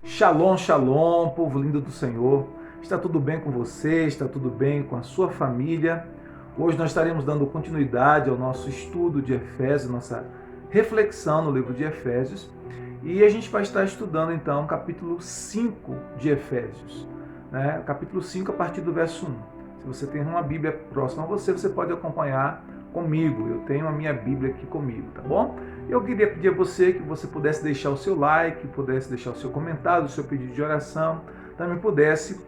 Shalom, shalom, povo lindo do Senhor. Está tudo bem com você? Está tudo bem com a sua família? Hoje nós estaremos dando continuidade ao nosso estudo de Efésios, nossa reflexão no livro de Efésios. E a gente vai estar estudando então o capítulo 5 de Efésios. Capítulo 5 a partir do verso 1. Se você tem uma Bíblia próxima a você, você pode acompanhar comigo. Eu tenho a minha Bíblia aqui comigo, tá bom? Eu queria pedir a você que você pudesse deixar o seu like, pudesse deixar o seu comentário, o seu pedido de oração, também pudesse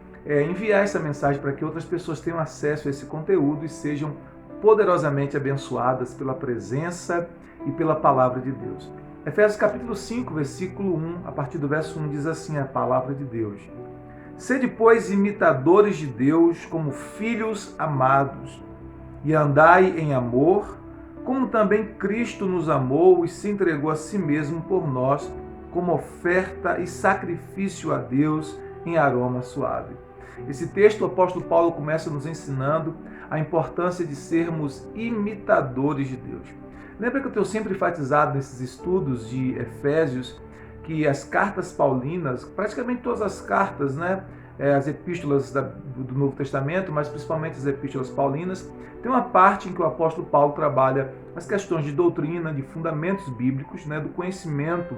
enviar essa mensagem para que outras pessoas tenham acesso a esse conteúdo e sejam poderosamente abençoadas pela presença e pela palavra de Deus. Efésios capítulo 5, versículo 1, a partir do verso 1, diz assim a palavra de Deus. Sede, pois, imitadores de Deus como filhos amados, e andai em amor, como também Cristo nos amou e se entregou a si mesmo por nós, como oferta e sacrifício a Deus em aroma suave. Esse texto, o apóstolo Paulo começa nos ensinando a importância de sermos imitadores de Deus. Lembra que eu tenho sempre enfatizado nesses estudos de Efésios que as cartas paulinas, praticamente todas as cartas, as epístolas do Novo Testamento, mas principalmente as epístolas paulinas, tem uma parte em que o apóstolo Paulo trabalha as questões de doutrina, de fundamentos bíblicos, do conhecimento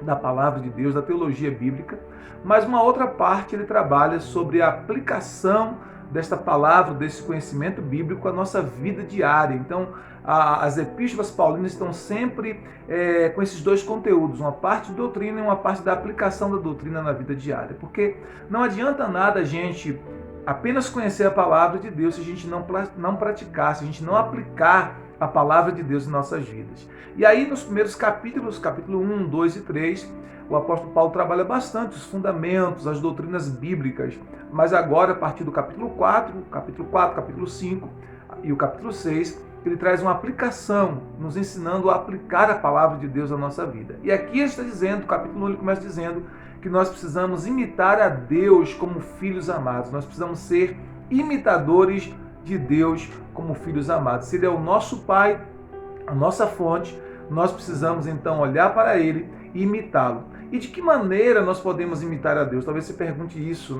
da palavra de Deus, da teologia bíblica, mas uma outra parte ele trabalha sobre a aplicação desta palavra, desse conhecimento bíblico à nossa vida diária. Então, as epístolas paulinas estão sempre com esses dois conteúdos, uma parte de doutrina e uma parte da aplicação da doutrina na vida diária, porque não adianta nada a gente apenas conhecer a palavra de Deus se a gente não praticar, se a gente não aplicar a palavra de Deus em nossas vidas. E aí nos primeiros capítulos, capítulo 1, 2 e 3, o apóstolo Paulo trabalha bastante os fundamentos, as doutrinas bíblicas, mas agora a partir do capítulo 4, capítulo 5 e o capítulo 6, ele traz uma aplicação, nos ensinando a aplicar a palavra de Deus na nossa vida. E aqui ele está dizendo, o capítulo 1 ele começa dizendo que nós precisamos imitar a Deus como filhos amados, nós precisamos ser imitadores de Deus como filhos amados. Se Ele é o nosso Pai, a nossa fonte, nós precisamos então olhar para Ele e imitá-lo. E de que maneira nós podemos imitar a Deus? Talvez você pergunte isso,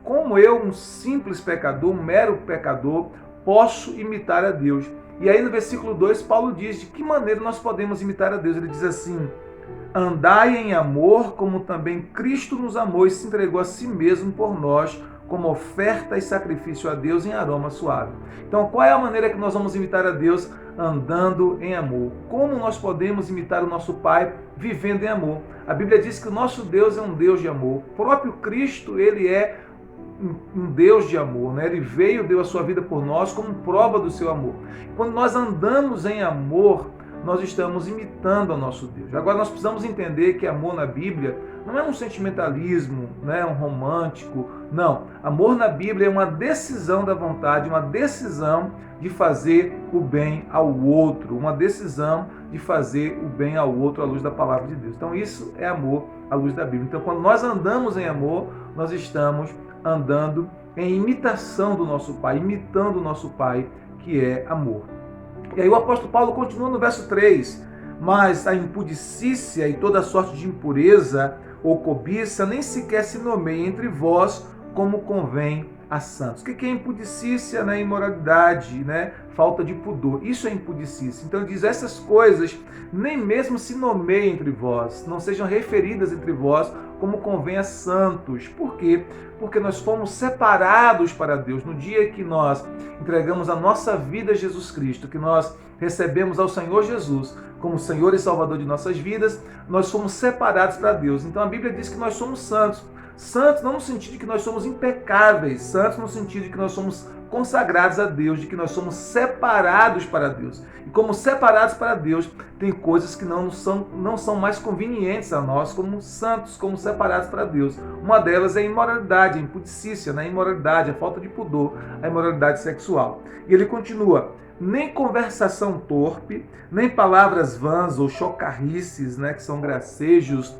Como eu, um simples pecador, um mero pecador, posso imitar a Deus? E aí no versículo 2, Paulo diz de que maneira nós podemos imitar a Deus. Ele diz assim: andai em amor, como também Cristo nos amou e se entregou a si mesmo por nós, como oferta e sacrifício a Deus em aroma suave. Então, qual é a maneira que nós vamos imitar a Deus? Andando em amor. Como nós podemos imitar o nosso Pai? Vivendo em amor. A Bíblia diz que o nosso Deus é um Deus de amor. O próprio Cristo, ele é um Deus de amor, Ele veio, deu a sua vida por nós como prova do seu amor. Quando nós andamos em amor, nós estamos imitando ao nosso Deus. Agora nós precisamos entender que amor na Bíblia não é um sentimentalismo, um romântico, não. Amor na Bíblia é uma decisão da vontade, uma decisão de fazer o bem ao outro, uma decisão de fazer o bem ao outro à luz da palavra de Deus. Então isso é amor à luz da Bíblia. Então quando nós andamos em amor, nós estamos andando em imitação do nosso Pai, imitando o nosso Pai, que é amor. E aí o apóstolo Paulo continua no verso 3, mas a impudicícia e toda sorte de impureza ou cobiça nem sequer se nomeia entre vós como convém a santos. O que é impudicícia? Imoralidade, falta de pudor. Isso é impudicícia. Então ele diz, essas coisas nem mesmo se nomeiem entre vós, não sejam referidas entre vós como convém a santos. Por quê? Porque nós fomos separados para Deus. No dia que nós entregamos a nossa vida a Jesus Cristo, que nós recebemos ao Senhor Jesus como Senhor e Salvador de nossas vidas, nós fomos separados para Deus. Então a Bíblia diz que nós somos santos. Santos não no sentido de que nós somos impecáveis, santos no sentido de que nós somos consagrados a Deus, de que nós somos separados para Deus. E como separados para Deus, tem coisas que não são mais convenientes a nós como santos, como separados para Deus. Uma delas é a imoralidade, a impudicícia, a imoralidade, a falta de pudor, a imoralidade sexual. E ele continua, nem conversação torpe, nem palavras vãs ou chocarrices, que são gracejos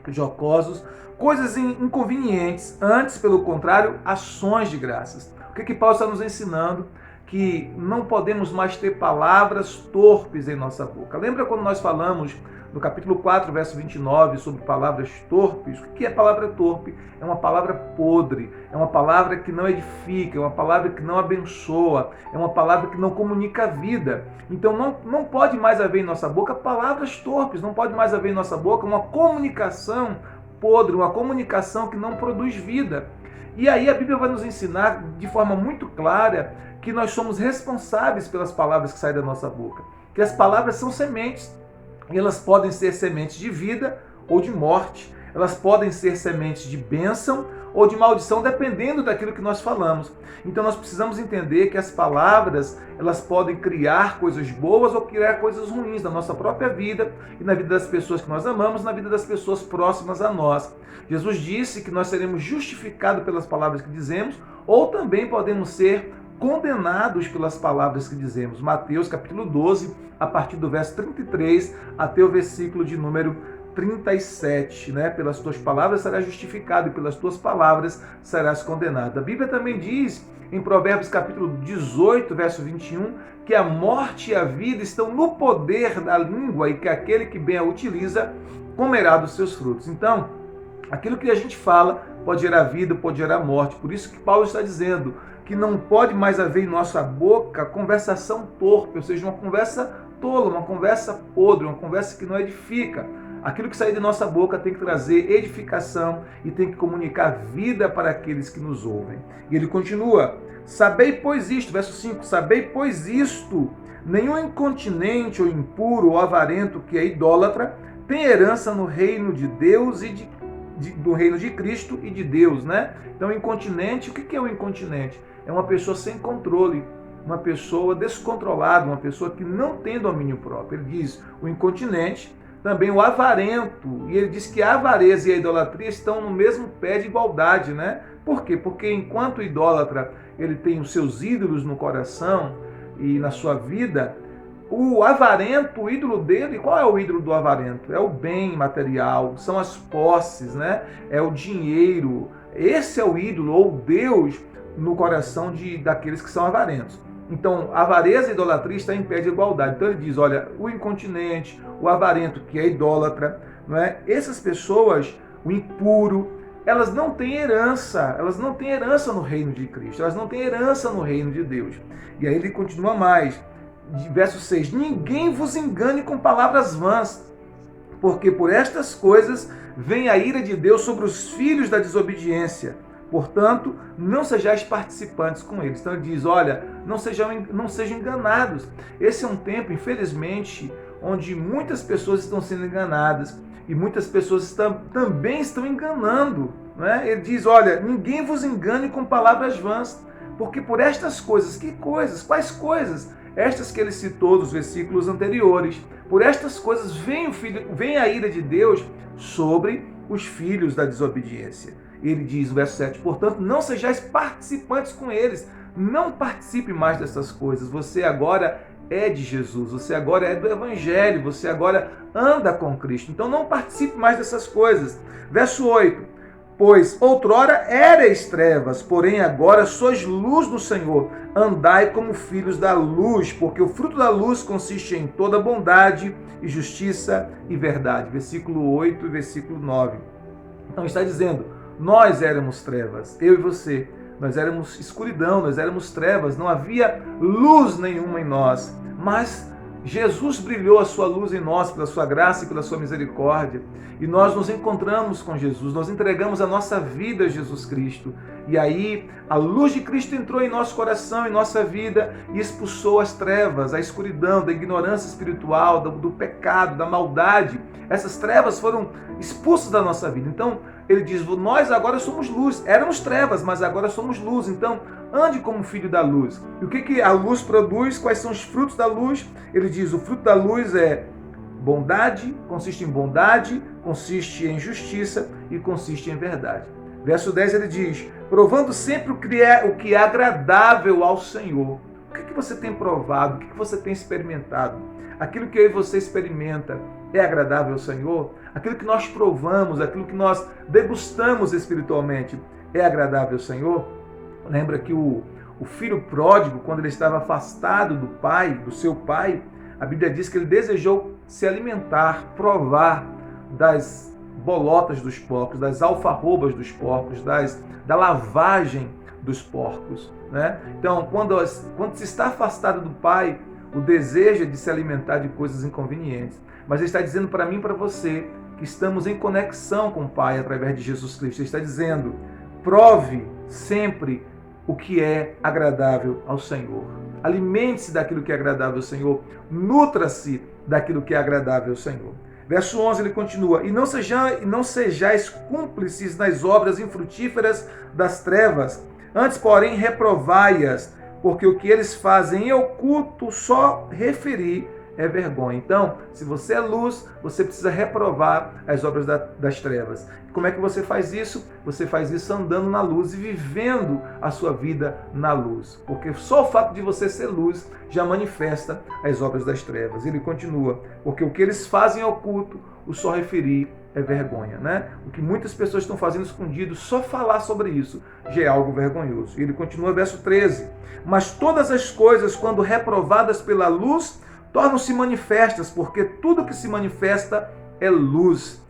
jocosos, coisas inconvenientes, antes, pelo contrário, ações de graças. O que Paulo está nos ensinando? Que não podemos mais ter palavras torpes em nossa boca. Lembra quando nós falamos no capítulo 4, verso 29, sobre palavras torpes. O que é palavra torpe? É uma palavra podre, é uma palavra que não edifica, é uma palavra que não abençoa, é uma palavra que não comunica a vida. Então não pode mais haver em nossa boca palavras torpes, não pode mais haver em nossa boca uma comunicação podre, uma comunicação que não produz vida. E aí a Bíblia vai nos ensinar de forma muito clara que nós somos responsáveis pelas palavras que saem da nossa boca. Que as palavras são sementes, e elas podem ser sementes de vida ou de morte. Elas podem ser sementes de bênção ou de maldição, dependendo daquilo que nós falamos. Então nós precisamos entender que as palavras, elas podem criar coisas boas ou criar coisas ruins na nossa própria vida e na vida das pessoas que nós amamos, na vida das pessoas próximas a nós. Jesus disse que nós seremos justificados pelas palavras que dizemos, ou também podemos ser condenados pelas palavras que dizemos. Mateus capítulo 12, a partir do verso 33 até o versículo de número 37, né? Pelas tuas palavras serás justificado e pelas tuas palavras serás condenado. A Bíblia também diz, em Provérbios capítulo 18, verso 21, que a morte e a vida estão no poder da língua e que aquele que bem a utiliza comerá dos seus frutos. Então, aquilo que a gente fala pode gerar vida, pode gerar morte. Por isso que Paulo está dizendo que não pode mais haver em nossa boca conversação torpe, ou seja, uma conversa tola, uma conversa podre, uma conversa que não edifica. Aquilo que sair de nossa boca tem que trazer edificação e tem que comunicar vida para aqueles que nos ouvem. E ele continua, sabei pois isto, verso 5, sabei pois isto, nenhum incontinente ou impuro ou avarento que é idólatra tem herança no reino de Deus e do reino de Cristo e de Deus, né? Então, incontinente, o que é o incontinente? É uma pessoa sem controle, uma pessoa descontrolada, uma pessoa que não tem domínio próprio. Ele diz o incontinente, também o avarento, e ele diz que a avareza e a idolatria estão no mesmo pé de igualdade, né? Por quê? Porque enquanto o idólatra ele tem os seus ídolos no coração e na sua vida, o avarento, o ídolo dele, qual é o ídolo do avarento? É o bem material, são as posses, né? É o dinheiro. Esse é o ídolo ou Deus no coração daqueles que são avarentos. Então, a avareza e a idolatria estão em pé de igualdade. Então ele diz, olha, o incontinente, o avarento, que é idólatra, não é? Essas pessoas, o impuro, elas não têm herança no reino de Cristo, elas não têm herança no reino de Deus. E aí ele continua mais, verso 6, ninguém vos engane com palavras vãs, porque por estas coisas vem a ira de Deus sobre os filhos da desobediência. Portanto, não sejais participantes com eles. Então ele diz, olha, não sejam enganados. Esse é um tempo, infelizmente, onde muitas pessoas estão sendo enganadas e muitas pessoas também estão enganando. Né? Ele diz, olha, ninguém vos engane com palavras vãs, porque por estas coisas, que coisas? Quais coisas? Estas que ele citou nos versículos anteriores. Por estas coisas vem a ira de Deus sobre os filhos da desobediência. Ele diz no verso 7, portanto, não sejais participantes com eles. Não participe mais dessas coisas. Você agora é de Jesus, você agora é do Evangelho, você agora anda com Cristo. Então não participe mais dessas coisas. Verso 8, pois outrora éreis trevas, porém agora sois luz no Senhor. Andai como filhos da luz, porque o fruto da luz consiste em toda bondade e justiça e verdade. Versículo 8 e versículo 9. Então está dizendo, nós éramos trevas, eu e você, nós éramos escuridão, nós éramos trevas, não havia luz nenhuma em nós, mas Jesus brilhou a sua luz em nós, pela sua graça e pela sua misericórdia, e nós nos encontramos com Jesus, nós entregamos a nossa vida a Jesus Cristo, e aí a luz de Cristo entrou em nosso coração, em nossa vida, e expulsou as trevas, a escuridão, da ignorância espiritual, do pecado, da maldade. Essas trevas foram expulsas da nossa vida. Então, ele diz, nós agora somos luz, éramos trevas, mas agora somos luz, então ande como filho da luz. E o que a luz produz? Quais são os frutos da luz? Ele diz, o fruto da luz é bondade, consiste em bondade, consiste em justiça e consiste em verdade. Verso 10 ele diz, provando sempre o que é agradável ao Senhor. O que você tem provado? O que você tem experimentado? Aquilo que eu e você experimenta é agradável ao Senhor? Aquilo que nós provamos, aquilo que nós degustamos espiritualmente é agradável ao Senhor? Lembra que o filho pródigo, quando ele estava afastado do pai, do seu pai, a Bíblia diz que ele desejou se alimentar, provar das bolotas dos porcos, das alfarrobas dos porcos, da lavagem dos porcos, né? Então, quando se está afastado do Pai, o desejo é de se alimentar de coisas inconvenientes. Mas ele está dizendo para mim e para você que estamos em conexão com o Pai através de Jesus Cristo. Ele está dizendo, prove sempre o que é agradável ao Senhor. Alimente-se daquilo que é agradável ao Senhor. Nutra-se daquilo que é agradável ao Senhor. Verso 11, ele continua, e não sejais cúmplices nas obras infrutíferas das trevas, antes, porém, reprovai-as, porque o que eles fazem em oculto, só referir é vergonha. Então, se você é luz, você precisa reprovar as obras das trevas. Como é que você faz isso? Você faz isso andando na luz e vivendo a sua vida na luz. Porque só o fato de você ser luz já manifesta as obras das trevas. Ele continua, porque o que eles fazem oculto, o só referir é vergonha, né? O que muitas pessoas estão fazendo escondido, só falar sobre isso já é algo vergonhoso. E ele continua, verso 13. Mas todas as coisas, quando reprovadas pela luz, tornam-se manifestas, porque tudo que se manifesta é luz.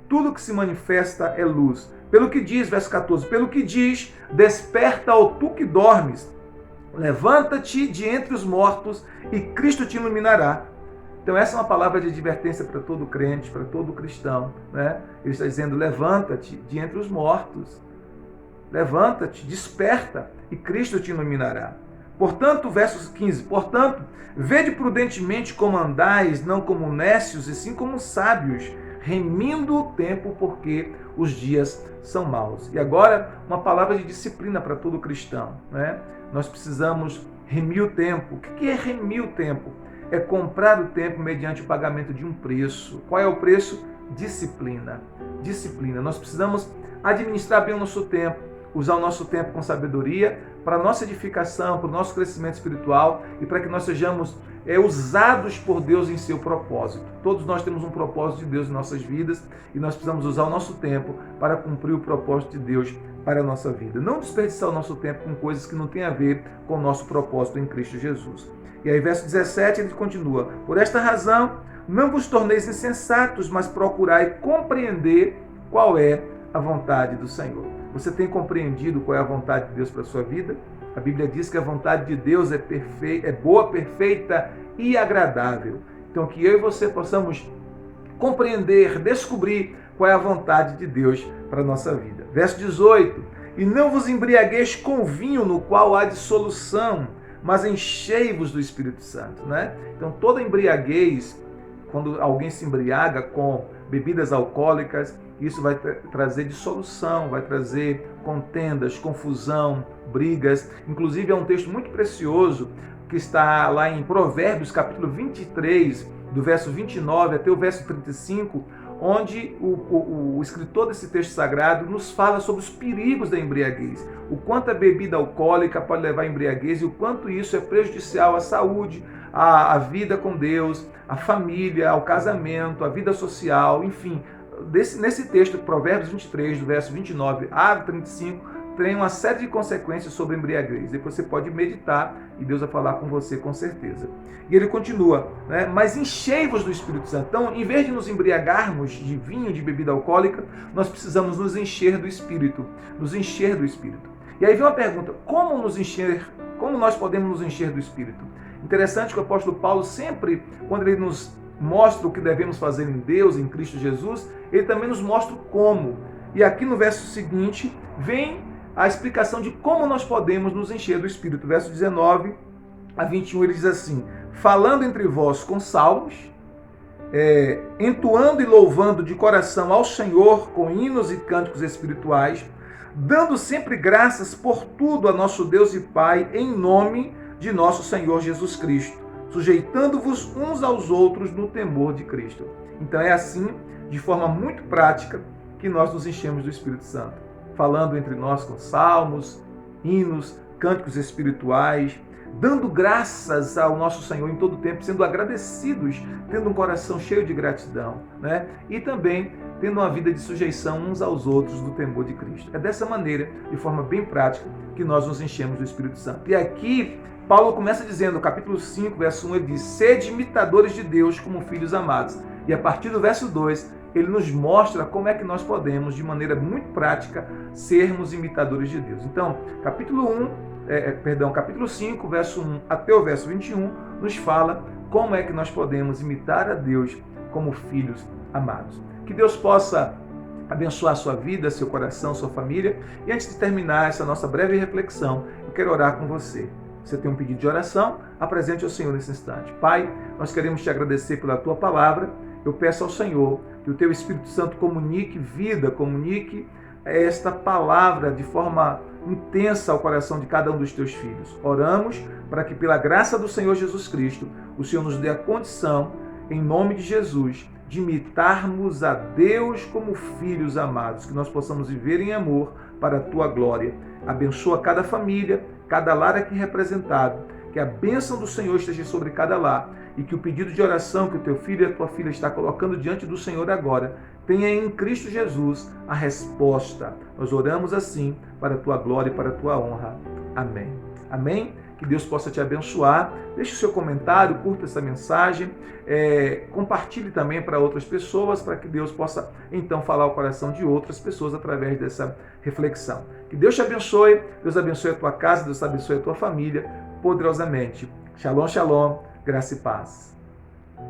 Tudo que se manifesta é luz. Pelo que diz, verso 14, pelo que diz, desperta, ó tu que dormes, levanta-te de entre os mortos e Cristo te iluminará. Então essa é uma palavra de advertência para todo crente, para todo cristão, né? Ele está dizendo, levanta-te de entre os mortos, levanta-te, desperta e Cristo te iluminará. Portanto, versos 15, portanto, vede prudentemente como andais, não como nécios, e sim como sábios, remindo o tempo, porque os dias são maus. E agora, uma palavra de disciplina para todo cristão, né? Nós precisamos remir o tempo. O que é remir o tempo? É comprar o tempo mediante o pagamento de um preço. Qual é o preço? Disciplina. Disciplina. Nós precisamos administrar bem o nosso tempo, usar o nosso tempo com sabedoria para a nossa edificação, para o nosso crescimento espiritual e para que nós sejamos usados por Deus em seu propósito. Todos nós temos um propósito de Deus em nossas vidas e nós precisamos usar o nosso tempo para cumprir o propósito de Deus para a nossa vida. Não desperdiçar o nosso tempo com coisas que não têm a ver com o nosso propósito em Cristo Jesus. E aí, verso 17, ele continua, por esta razão, não vos torneis insensatos, mas procurai compreender qual é a vontade do Senhor. Você tem compreendido qual é a vontade de Deus para a sua vida? A Bíblia diz que a vontade de Deus é perfeita, é boa, perfeita e agradável. Então, que eu e você possamos compreender, descobrir qual é a vontade de Deus para a nossa vida. Verso 18. E não vos embriagueis com vinho no qual há dissolução, mas enchei-vos do Espírito Santo, né? Então, toda embriaguez, quando alguém se embriaga com bebidas alcoólicas, isso vai trazer dissolução, vai trazer contendas, confusão, brigas. Inclusive, é um texto muito precioso que está lá em Provérbios, capítulo 23, do verso 29 até o verso 35, onde o escritor desse texto sagrado nos fala sobre os perigos da embriaguez, o quanto a bebida alcoólica pode levar à embriaguez e o quanto isso é prejudicial à saúde, à vida com Deus, à família, ao casamento, à vida social, enfim. Nesse texto, Provérbios 23, do verso 29 a 35, tem uma série de consequências sobre a embriaguez. Depois você pode meditar e Deus vai falar com você com certeza. E ele continua, né? Mas enchei-vos do Espírito Santo. Então, em vez de nos embriagarmos de vinho, de bebida alcoólica, nós precisamos nos encher do Espírito. Nos encher do Espírito. E aí vem uma pergunta, como nos encher? Como nós podemos nos encher do Espírito? Interessante que o apóstolo Paulo sempre, quando ele nos mostra o que devemos fazer em Deus, em Cristo Jesus, ele também nos mostra como. E aqui no verso seguinte, vem a explicação de como nós podemos nos encher do Espírito. Verso 19 a 21, ele diz assim, falando entre vós com salmos, entoando e louvando de coração ao Senhor com hinos e cânticos espirituais, dando sempre graças por tudo a nosso Deus e Pai, em nome de nosso Senhor Jesus Cristo, sujeitando-vos uns aos outros no temor de Cristo. Então é assim, de forma muito prática, que nós nos enchemos do Espírito Santo. Falando entre nós com salmos, hinos, cânticos espirituais, dando graças ao nosso Senhor em todo o tempo, sendo agradecidos, tendo um coração cheio de gratidão, né? E também tendo uma vida de sujeição uns aos outros do temor de Cristo. É dessa maneira, de forma bem prática, que nós nos enchemos do Espírito Santo. E aqui, Paulo começa dizendo, no capítulo 5, verso 1, ele diz: sede imitadores de Deus como filhos amados. E a partir do verso 2, ele nos mostra como é que nós podemos, de maneira muito prática, sermos imitadores de Deus. Então, capítulo 5, verso 1 até o verso 21, nos fala como é que nós podemos imitar a Deus como filhos amados. Que Deus possa abençoar a sua vida, seu coração, sua família. E antes de terminar essa nossa breve reflexão, eu quero orar com você. Você tem um pedido de oração? Apresente ao Senhor nesse instante. Pai, nós queremos te agradecer pela tua palavra. Eu peço ao Senhor que o teu Espírito Santo comunique vida, comunique esta palavra de forma intensa ao coração de cada um dos teus filhos. Oramos para que, pela graça do Senhor Jesus Cristo, o Senhor nos dê a condição, em nome de Jesus, de imitarmos a Deus como filhos amados, que nós possamos viver em amor para a tua glória. Abençoa cada família, cada lar aqui representado, que a bênção do Senhor esteja sobre cada lar e que o pedido de oração que o teu filho e a tua filha está colocando diante do Senhor agora tenha em Cristo Jesus a resposta. Nós oramos assim para a tua glória e para a tua honra. Amém. Amém? Que Deus possa te abençoar. Deixe o seu comentário, curta essa mensagem, compartilhe também para outras pessoas, para que Deus possa então falar ao coração de outras pessoas através dessa reflexão. Que Deus te abençoe, Deus abençoe a tua casa, Deus abençoe a tua família poderosamente. Shalom, shalom, graça e paz.